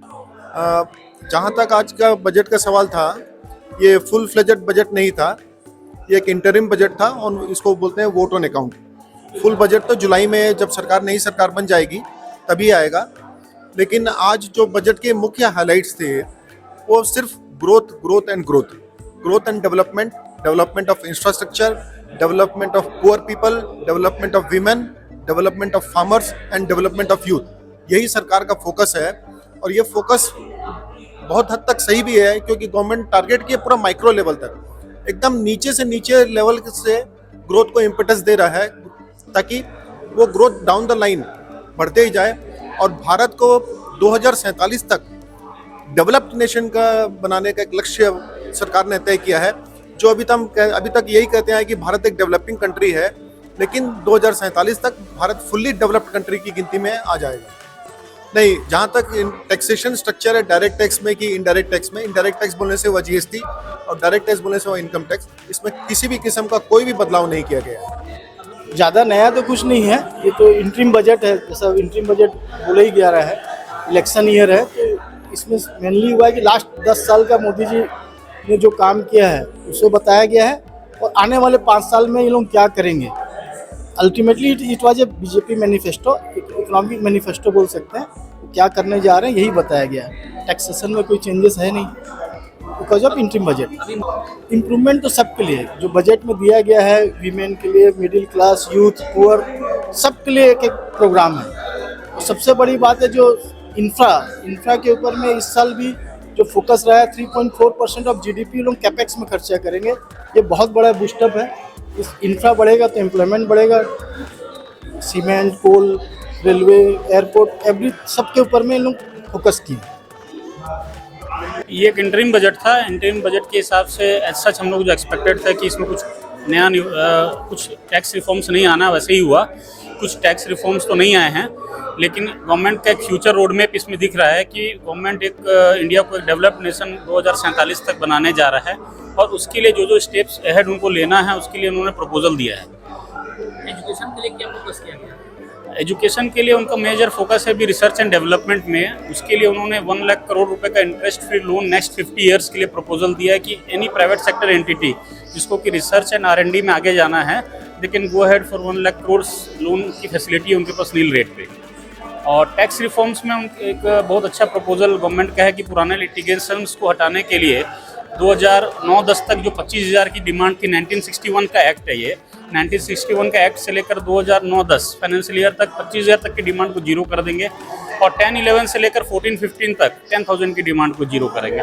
जहाँ तक आज का बजट का सवाल था, ये फुल फ्लेजेड बजट नहीं था, ये एक इंटरिम बजट था और इसको बोलते हैं vote on account. Full budget तो जुलाई में जब नई सरकार बन जाएगी तभी आएगा। लेकिन आज जो बजट के मुख्य हाइलाइट्स थे वो सिर्फ growth and development of infrastructure, development of poor people, development of women, development of farmers and development of youth. यही सरकार का फोकस है और ये फोकस बहुत हद तक सही भी है, क्योंकि गवर्नमेंट टारगेट किए पूरा माइक्रो लेवल तक, एकदम नीचे से नीचे लेवल से ग्रोथ को इम्पेटस दे रहा है, ताकि वो ग्रोथ डाउन द लाइन बढ़ते ही जाए और भारत को 2047 तक डेवलप्ड नेशन का बनाने का एक लक्ष्य सरकार ने तय किया है। जो अभी तक यही कहते हैं कि भारत एक डेवलपिंग कंट्री है, लेकिन 2047 तक भारत फुल्ली डेवलप्ड कंट्री की गिनती में आ जाएगा। नहीं, जहाँ तक टैक्सेशन स्ट्रक्चर है डायरेक्ट टैक्स में कि इनडायरेक्ट टैक्स में, इनडायरेक्ट टैक्स बोलने से वो जीएसटी और डायरेक्ट टैक्स बोलने से वो इनकम टैक्स, इसमें किसी भी किस्म का कोई भी बदलाव नहीं किया गया है। ज़्यादा नया तो कुछ नहीं है, ये तो इंटरिम बजट है, जैसा इंटरिम बजट बोला ही जा रहा है, इलेक्शन ईयर है, तो इसमें मेनली हुआ है कि लास्ट 10 साल का मोदी जी ने जो काम किया है उसे बताया गया है और आने वाले 5 साल में ये लोग क्या करेंगे। Ultimately it was a BJP manifesto, economic manifesto बोल सकते हैं। क्या करने जा रहे हैं यही बताया गया है। टैक्सेशन में कोई चेंजेस है नहीं because of interim budget. Improvement तो सबके लिए जो बजट में दिया गया है, वीमेन के लिए, मिडिल क्लास, यूथ, पुअर, सबके लिए एक प्रोग्राम है। और सबसे बड़ी बात है जो इंफ्रा के ऊपर में इस साल भी जो फोकस रहा है 3.4% ऑफ जीडीपी लोग कैपेक्स में खर्चा करेंगे। ये बहुत बड़ा बूस्टअप है। इस इंफ्रा बढ़ेगा तो एम्प्लॉयमेंट बढ़ेगा। सीमेंट, कोल, रेलवे, एयरपोर्ट, एवरी सबके ऊपर में लोग फोकस किए। ये एक इंटरिम बजट था। इंटरिम बजट के हिसाब से एज सच हम लोग जो एक्सपेक्टेड था कि इसमें कुछ नया कुछ टैक्स रिफॉर्म्स नहीं आना, वैसे ही हुआ। कुछ टैक्स रिफॉर्म्स तो नहीं आए हैं, लेकिन गवर्नमेंट का एक फ्यूचर रोड मैप इसमें दिख रहा है कि गवर्नमेंट इंडिया को एक डेवलप्ड नेशन 2047 तक बनाने जा रहा है और उसके लिए जो स्टेप्स अहेड उनको लेना है उसके लिए उन्होंने प्रपोजल दिया है। एजुकेशन के लिए क्या फोकस किया गया? एजुकेशन के लिए उनका मेजर फोकस है भी रिसर्च एंड डेवलपमेंट में। उसके लिए उन्होंने 1 लाख करोड़ रुपए का interest free loan next 50 years के लिए प्रपोजल दिया है कि एनी प्राइवेट सेक्टर एंटिटी जिसको कि रिसर्च एंड R&D में आगे जाना है, लेकिन go ahead for 1 lakh crore loan की फैसिलिटी उनके पास नील रेट पे। और टैक्स रिफॉर्म्स में एक बहुत अच्छा प्रपोजल गवर्नमेंट का है कि पुराने लिटिगेशंस को हटाने के लिए 2009-10 तक जो 25,000 की डिमांड थी, 1961 का एक्ट है ये, 1961 का एक्ट से लेकर 2009-10 फाइनेंशियल ईयर तक 25,000 तक की डिमांड को जीरो कर देंगे और 10-11 से लेकर 14-15 तक 10,000 की डिमांड को जीरो करेंगे।